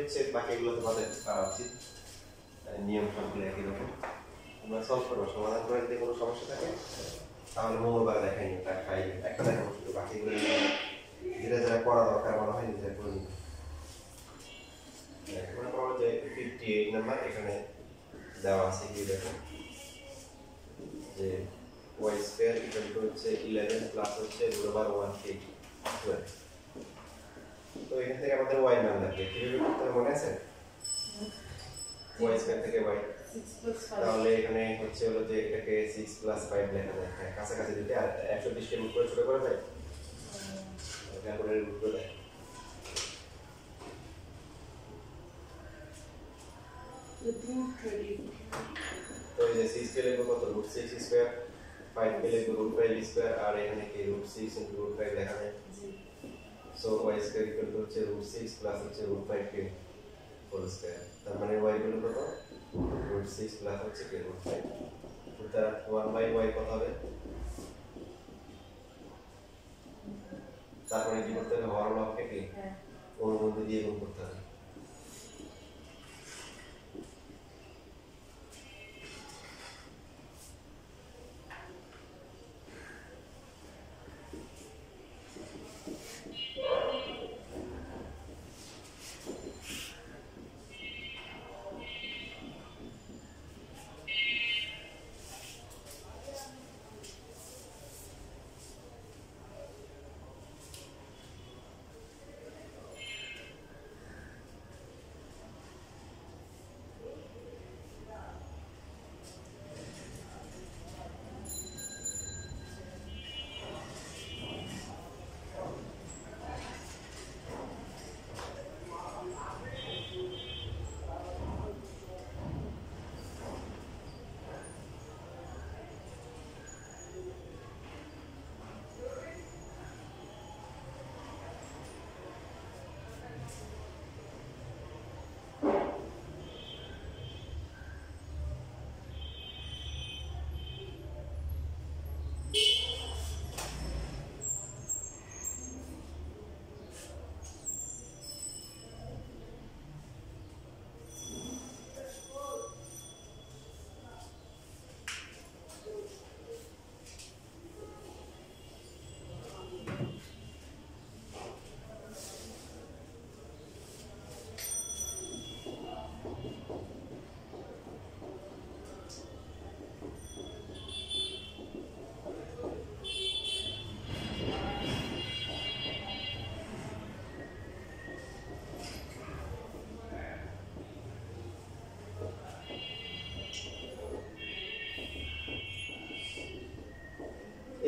হচ্ছে বাকিগুলো তোমাদের করা উচিত, নিয়ম সবগুলো একই রকম। তোমরা সলভ করো, সমাধান করে যদি কোনো সমস্যা থাকে তাহলে মঙ্গলবার দেখাই নি, তার খাই একটা দেখাবো, শুধু বাকিগুলো ধীরে ধীরে করা দরকার মনে হয় নিজের করে নিতে। মনে করো যে 58 নাম্বার এখানে দেওয়া আছে, কি দেখো যে y স্কয়ার ইকুয়াল টু হচ্ছে 11 প্লাস হচ্ছে √1k স্কয়ার। তো এখান থেকে আমাদের y মান লাগবে, কিভাবে করতে হবে মনে আছে? y স্কয়ার থেকে y 6 + 5, তাহলে এখানে হচ্ছে হলো যে এটাকে 6 + 5 লেখা যায়। হ্যাঁ, কাছাকাছি দিতে আর 120 কে রুট করে ছোট করা যায়, এটা করে রুট করে দেয়। তো এই যে 6 কে লিখবো কত, √6 স্কয়ার, 5 কে লিখবো √5 স্কয়ার, আর এখানে কি √6 * √5 লেখা যায়। So y square equal to হচ্ছে √6 প্লাস হচ্ছে √5k হোল স্কয়ার। তার মানে y ইকুয়াল কত, √6 প্লাস হচ্ছে k √5। সুতরাং 1/y কত হবে? তারপরে কি করতে হবে, হর লবকে কি অনুবন্ধী দিয়ে গুণ করতে হবে।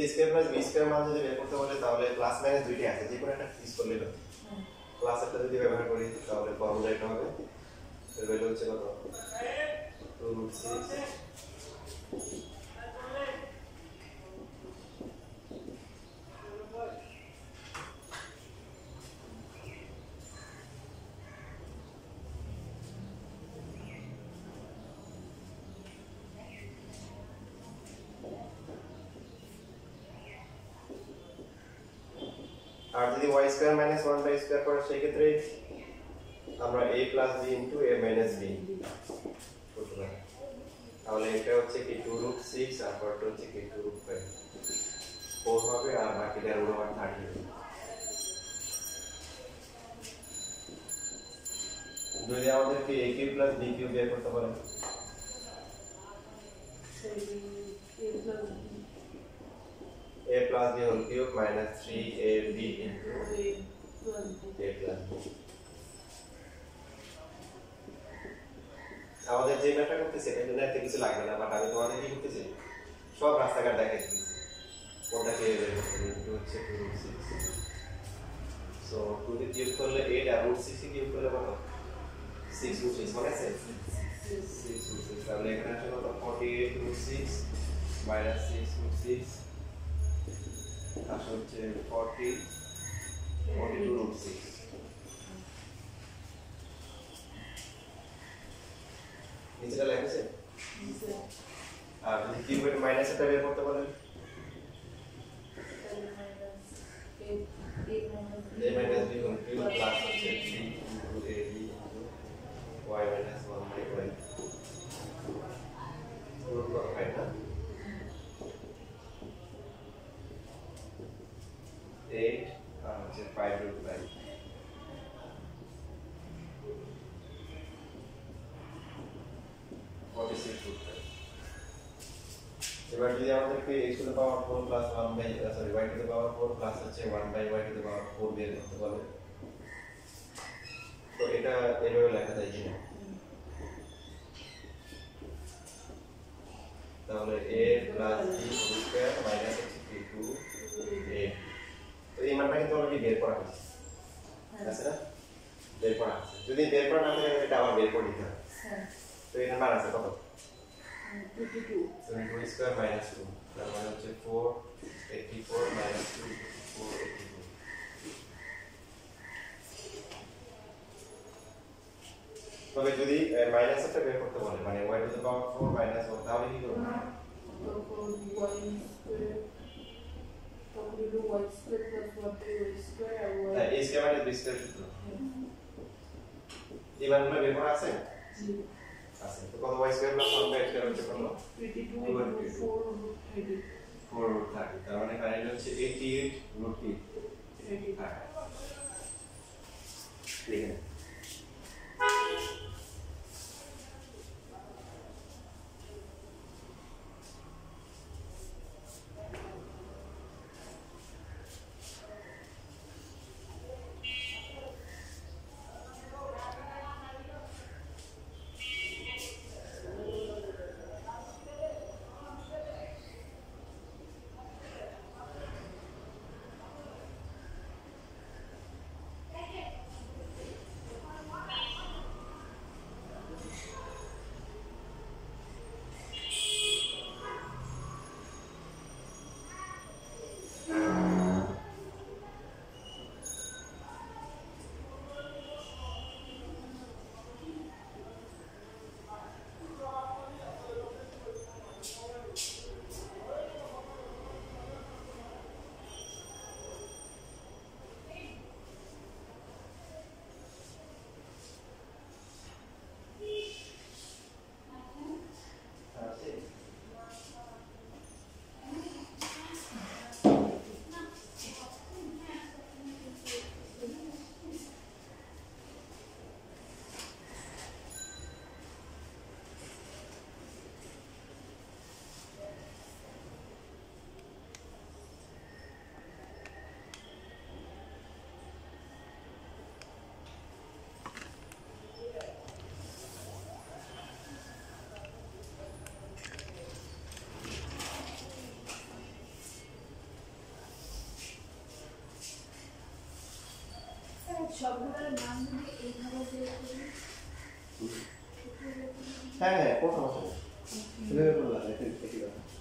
a square plus b square মান যদি বের করতে বলে তাহলে প্লাস মাইনাস দুইটাই আছে, যে কোনো একটা ইউজ করলে হবে। প্লাস একটা যদি ব্যবহার করি তাহলে ফর্মুলা এটা হবে, এর ভ্যালু হচ্ছে কত, 2√6 আর যদি y স্কয়ার মাইনাস 1 স্কয়ার করে সেই ক্ষেত্রে আমরা a plus b into a minus b করতে পারি। তাহলে এটা হচ্ছে কি 2√6 আর পরটা হচ্ছে কি 2√5 4 হবে, আর বাকিটা √30 হবে। যদি আমাদেরকে a cube plus b cube বের করতে বলে, a plus b whole cube minus 3ab into a plus b। আমাদের যে ম্যাথটা করতেছে এটা নিতে কিছু লাগবে না, বাট আমি তোমাদের কি করতেছি সব রাস্তাঘাট দেখাই দিচ্ছি কোনটা কে বের করতে হবে। এটা হচ্ছে 2√6, সো 2 দিয়ে কিউব করলে 8 আর √6 কে কিউব করলে কত, 6√6 মনে আছে, 6√6। তাহলে এখানে আসলে কত, 48√6 minus 6√6 আসলে হচ্ছে 42√6। নিচেটা লেখছে, আর যদি কিউবের মাইনাস এটা বের করতে বলেন, a minus b whole cube plus হচ্ছে 3 into ab into y minus 1 by y root of 5 na 8 হচ্ছে 5 root 5 46 root 5 এবার যদি আমাদেরকে x to the power 4 plus 1 by sorry y to the power 4 plus হচ্ছে 1 by y to the power 4 বের করতে বলে তো এটা এভাবে লেখা যায় কিনা তাহলে a plus b whole square minus 62a তো এই মানটা কিন্তু অলরেডি বের করা হয়েছে আছে না বের করা আছে যদি বের করা না থাকে এটা আবার বের করে দিতে হবে হ্যাঁ তো এটার মান আছে কত 22 22 square minus 2 তার মানে হচ্ছে 484 minus 2 482 তবে যদি মাইনাসটা বের করতে বলে মানে y to the power 4 minus 1 তাহলে কি করব এই স্কয়ার b স্কয়ার সূত্র এই মানগুলো বের করা আছে জি আছে তো কত y square plus 1 by x square হচ্ছে কত 22 4 root 30 তার মানে ফাইনালি হচ্ছে 88 root 30 লিখে নেন সবগুলোর নাম যদি এইভাবে বের করি হ্যাঁ হ্যাঁ কোন সমস্যা নেই এভাবে বললাম এটা ঠিক আছে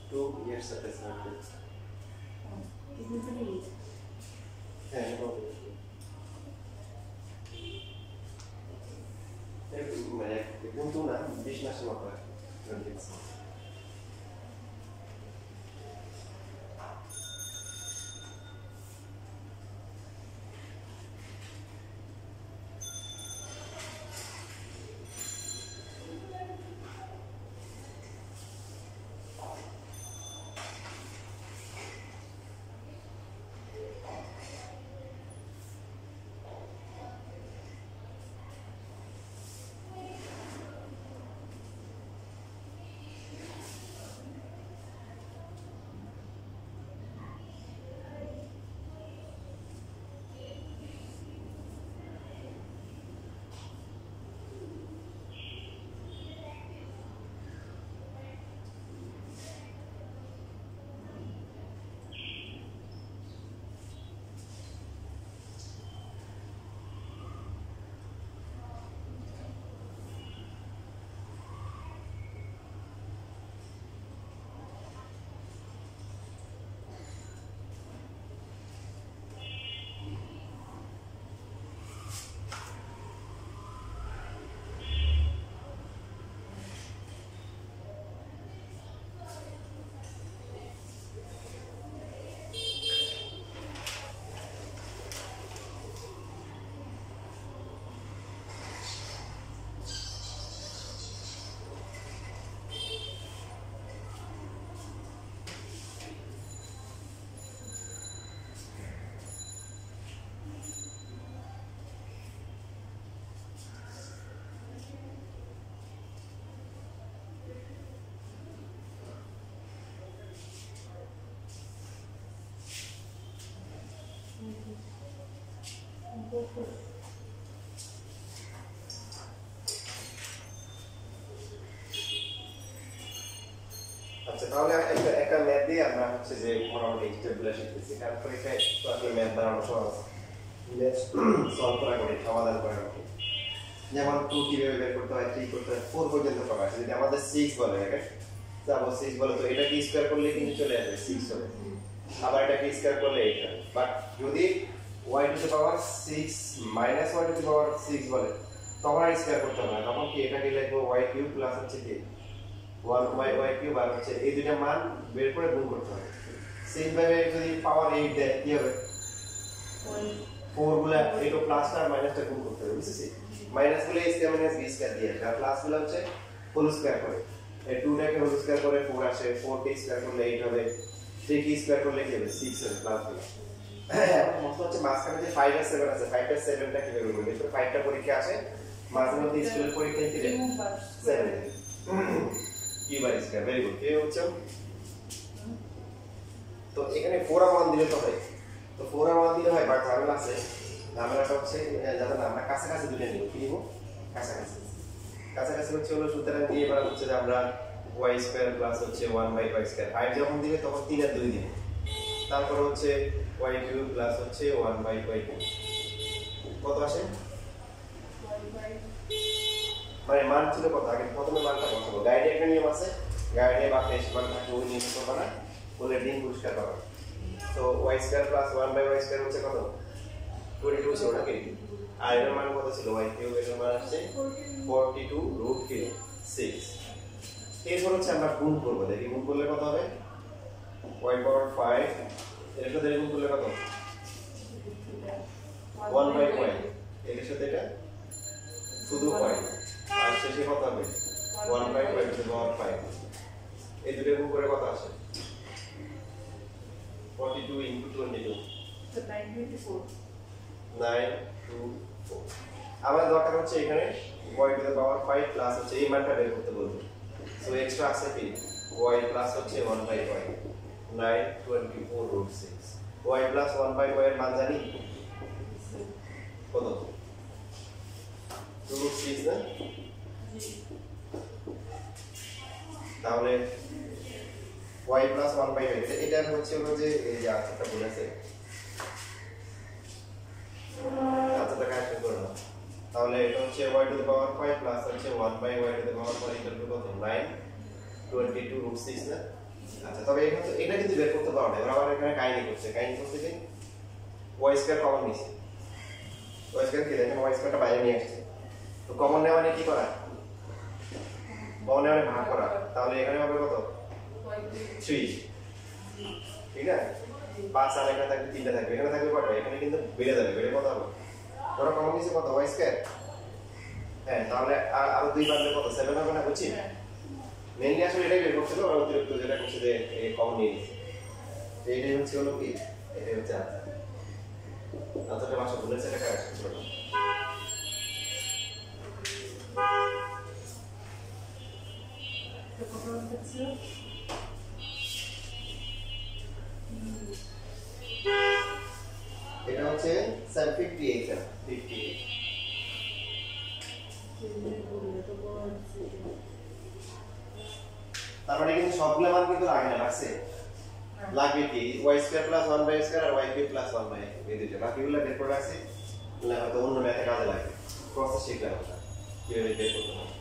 Two years at this time. Yeah, no problem. Punto una, business mo pa. আচ্ছা তাহলে একটা ম্যাথ দিয়ে আমরা হচ্ছে যে মোটামুটি স্টেপগুলো শিখতেছি কারণ পরীক্ষায় তো আসলে ম্যাথ বানানো সহজ সলভ করা করে সমাধান করা আর কি যেমন 2 কিভাবে বের করতে হয় 3 করতে হয় 4 পর্যন্ত পাওয়া যায় যদি আমাদের 6 বলে রাখে তারপর 6 বলে তো এটা কি স্কয়ার করলে কিন্তু চলে আসবে 6 হবে আবার এটা কি স্কয়ার করলে 8 হবে বাট যদি y to the power 6 minus y to the পাওয়ার 6 বলে তখন আর স্কয়ার করতে হবে না তখন কি এটাকে লিখবো y কিউব প্লাস হচ্ছে কি 1 y কিউব আর হচ্ছে এই দুইটা মান বের করে গুণ করতে হবে সেম ভাবে যদি পাওয়ার 8 দেয় কি হবে 4 গুলা এটা প্লাসটা আর মাইনাসটা গুণ করতে হবে বুঝছিস মাইনাস গুলো a square minus b square দিয়ে আর প্লাস গুলো হচ্ছে হোল স্কয়ার করে এই 2 টাকে হোল স্কয়ার করে 4 আসে 4 কে স্কয়ার করলে 8 হবে 3 কে স্কয়ার করলে কি হবে 6 হবে প্লাস গুলো এখন মত হচ্ছে মাঝখানে যে 5 আর 7 আছে 5 আর 7 টা কিভাবে করব দেখো 5 টা পরীক্ষা আসে মাঝে মধ্যে স্কুলের পরীক্ষায় কি দেয় 7 কি বাই স্কয়ার ভেরি গুড এই হচ্ছে তো এখানে 4 মান দিলে তো হয় তো 4 মান দিলে হয় বাট ঝামেলা আছে ঝামেলাটা হচ্ছে যাতে না আমরা কাছাকাছি দুটো নিব কি নিব কাছাকাছি কাছাকাছি হচ্ছে হলো সুতরাং দিয়ে এবার হচ্ছে যে আমরা y স্কয়ার প্লাস হচ্ছে 1 বাই y স্কয়ার 5 যখন দিবে তখন 3 আর 2 দিবে তারপর হচ্ছে y কিউব প্লাস হচ্ছে 1 বাই y কিউব কত আসে মানে মান ছিল কত আগে প্রথমে মানটা বসাবো গাইডে একটা নিয়ম আছে গাইডে বা টেস্ট মান থাকে ওই নিয়ম করবা না বলে দিন পুরস্কার পাবা তো y square plus 1 by y square হচ্ছে কত 22 ছিল নাকি আর এর মান কত ছিল y কিউব এর মান আসছে 42 রুট কি 6 এরপর হচ্ছে আমরা গুণ করব দেখি গুণ করলে কত হবে y পাওয়ার 5 এর সাথে গুণ করলে কত 1 বাই y এর সাথে এটা শুধু y আর শেষে কত হবে 1 by y to the power 5 এই দুটো গুণ করে কত আসে 42 ইনটু 22 So 924. 924 আমার দরকার হচ্ছে এখানে y to the power 5 plus হচ্ছে এই মানটা বের করতে বলবো সো এক্সট্রা আছে কি y প্লাস হচ্ছে 1 by y 924 root 6 y plus 1 by y এর মান জানি কত রুট 6 না তাহলে y প্লাস 1 বাই y এটা হচ্ছে হলো যে এই যে আনসারটা বলেছে আনসারটা কারেক্ট করে নাও তাহলে এটা হচ্ছে y to the power 5 plus হচ্ছে 1 by y to the power 4 equal to কত 9 22 রুট 6 না আচ্ছা তবে এখানে তো এটা কিন্তু বের করতে পারো না এবার আবার এখানে কাহিনী করতে কি y স্কয়ার কমন নিছে y স্কয়ার কি দেখেন y স্কয়ারটা বাইরে নিয়ে আসছে তো কমন নেওয়া মানে কি করা কমন নেওয়া মানে ভাগ করা তাহলে এখানে হবে কত 3 ঠিক আছে 5 আর এখানে থাকবে 3টা থাকবে এখানে থাকবে কত এখানে কিন্তু বেড়ে যাবে বেড়ে কত হবে ধরো কমন নিছে কত y স্কয়ার হ্যাঁ তাহলে আর দুই বাড়লে কত 7 হবে না বুঝছি মেইনলি আসলে এটাই বের করছিল আর অতিরিক্ত যেটা করছে যে কমন নিয়ে নিছে তো এইটাই হচ্ছে হলো কি এটাই হচ্ছে আনসারটা ভাষা বলেছে এটা কারেক্ট করে নাও So what was it, sir? এটা হচ্ছে 58 না 58 তার মানে কিন্তু সবগুলো মান কিন্তু লাগে না লাগছে লাগবে কি y square plus 1 by square আর y কিউব প্লাস 1 বাই এই দুটো বাকিগুলো বের করে রাখছি না হয়তো অন্য ম্যাথে কাজে লাগে প্রসেস শিখলাম আমরা কিভাবে বের করতে হয়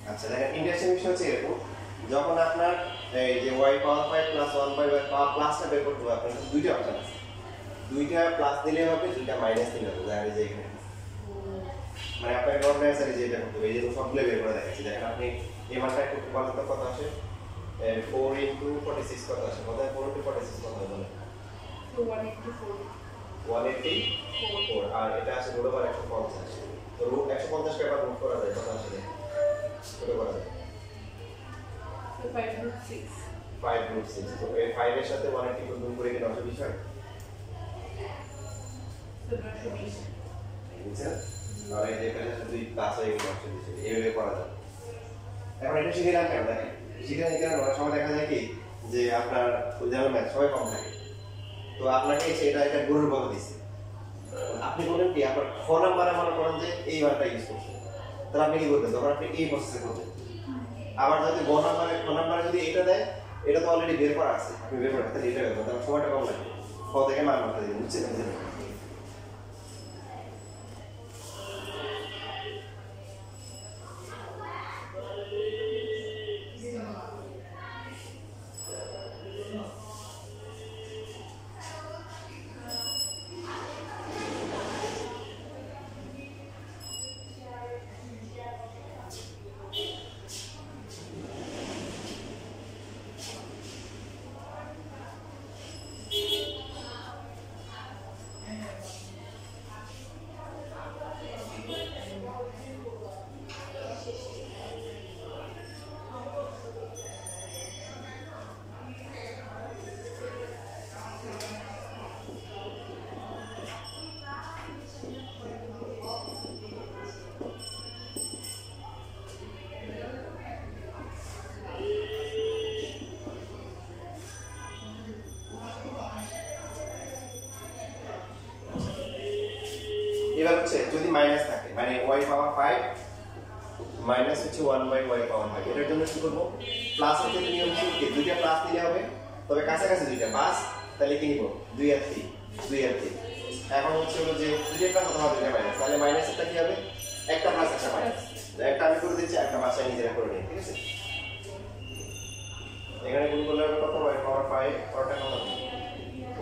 আচ্ছা দেখেন ইন্টারেস্টিং বিষয় হচ্ছে এরকম, যখন আপনার এই যে y power 5 plus 1 by y power প্লাসটা বের করতে হবে, আপনার কাছে দুইটা অপশন আছে, দুইটা প্লাস দিলে হবে, দুইটা মাইনাস দিলে হবে। দেখেন যে এখানে মানে আপনার গণনা আছে যে এটা করতে হবে, এই যে সবগুলো বের করে দেখাচ্ছি। দেখেন আপনি এই মানটা একটু বলেন তো কত আসে, 4 ইনটু 46 কত আসে, কত 4 ইনটু 46 কত হয় বলেন? So 184. 184 আর এটা আছে রুট ওভার 150। তো রুট 150 কে আবার রুট করা যায় কত আসে, কত করা যায়? So 5√6. 5√6। তো এই 5 এর সাথে 180 গুণ করে কি 920 হয়? So 920. বুঝছেন? আর এই যে এখানে যদি প্লাস হয়ে গেল 920 এইভাবে করা যায়। এখন এটা শিখলাম কেন দেখেন, শিখলাম কেন অনেক সময় দেখা যায় কি যে আপনার যেমন ম্যাথ সবাই কম থাকে, তো আপনাকে এটা গুণের বল দিছে, আপনি বলেন কি আপনার খ নাম্বারে মনে করেন যে এই মানটা ইউজ করছেন, তাহলে আপনি কি করবেন, তখন আপনি এই প্রসেসে করবেন। আবার যদি খ নাম্বারে যদি এটা দেয়, এটা তো অলরেডি বের করা আছে, আপনি বের করে তাহলে এটা করবেন, তাহলে সময়টা কম লাগবে, খ থেকে মান মাথা দিবেন, বুঝছেন? এবার হচ্ছে যদি মাইনাস থাকে, মানে y পাওয়ার 5 মাইনাস হচ্ছে 1 বাই y পাওয়ার 5, এটার জন্য কি করব, প্লাস এর ক্ষেত্রে নিয়ম হচ্ছে কি দুইটা প্লাস দিলে হবে, তবে কাছাকাছি দুইটা পাস, তাহলে কি নিব 2 আর 3, 2 আর 3। এখন হচ্ছে হলো যে দুইটা প্লাস অথবা দুইটা মাইনাস, তাহলে মাইনাস একটা কি হবে, একটা প্লাস একটা মাইনাস, একটা আমি করে দিচ্ছি, একটা বাসায় নিজেরা করে নিই, ঠিক আছে? এখানে গুণ করলে হবে কত, y পাওয়ার 5 পরটা কত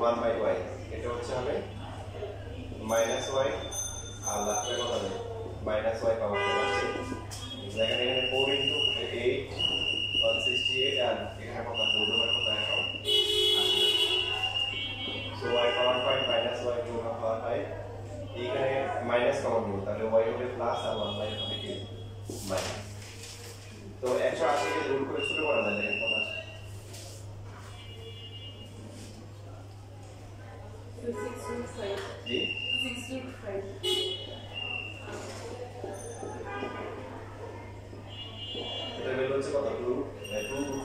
1 বাই y, এটা হচ্ছে হবে মাইনাস y আর লাস্টে কত হবে মাইনাস y পাওয়ার 5 আছে। দেখেন এখানে 4 ইনটু 8 168 আর এখানে কত আছে, রুট ওভার কত এখন 80। So y power 5 minus y root power 5, এখানে মাইনাস কমন নিব, তাহলে y হবে প্লাস আর 1 বাই হবে কি মাইনাস। তো 180 কে রুট করে ছোট করা যায়, দেখেন কত আছে, So 6.5. জি 6.5. এটা বের হচ্ছে কত 2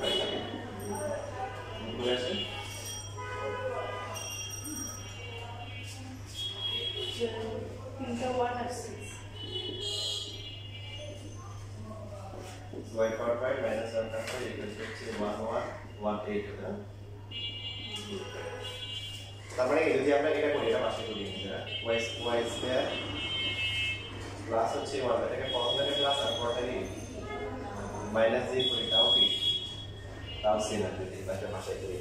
5 থাকে, বুঝে আসে? তিনটা 1 আর 6. y পাওয়ার 5 মাইনাস 1 পাওয়ার 5 ইকুয়াল হচ্ছে 1118 এটা। তার মানে যদি আমরা এটা করি, এটা পাশে করি, y স্কয়ার প্লাস হচ্ছে 1 এটাকে প্রথমে প্লাস আর পরটাকে মাইনাস দিয়ে করি, তাও কি তাও সেম আসবে, এটা পাশে করি।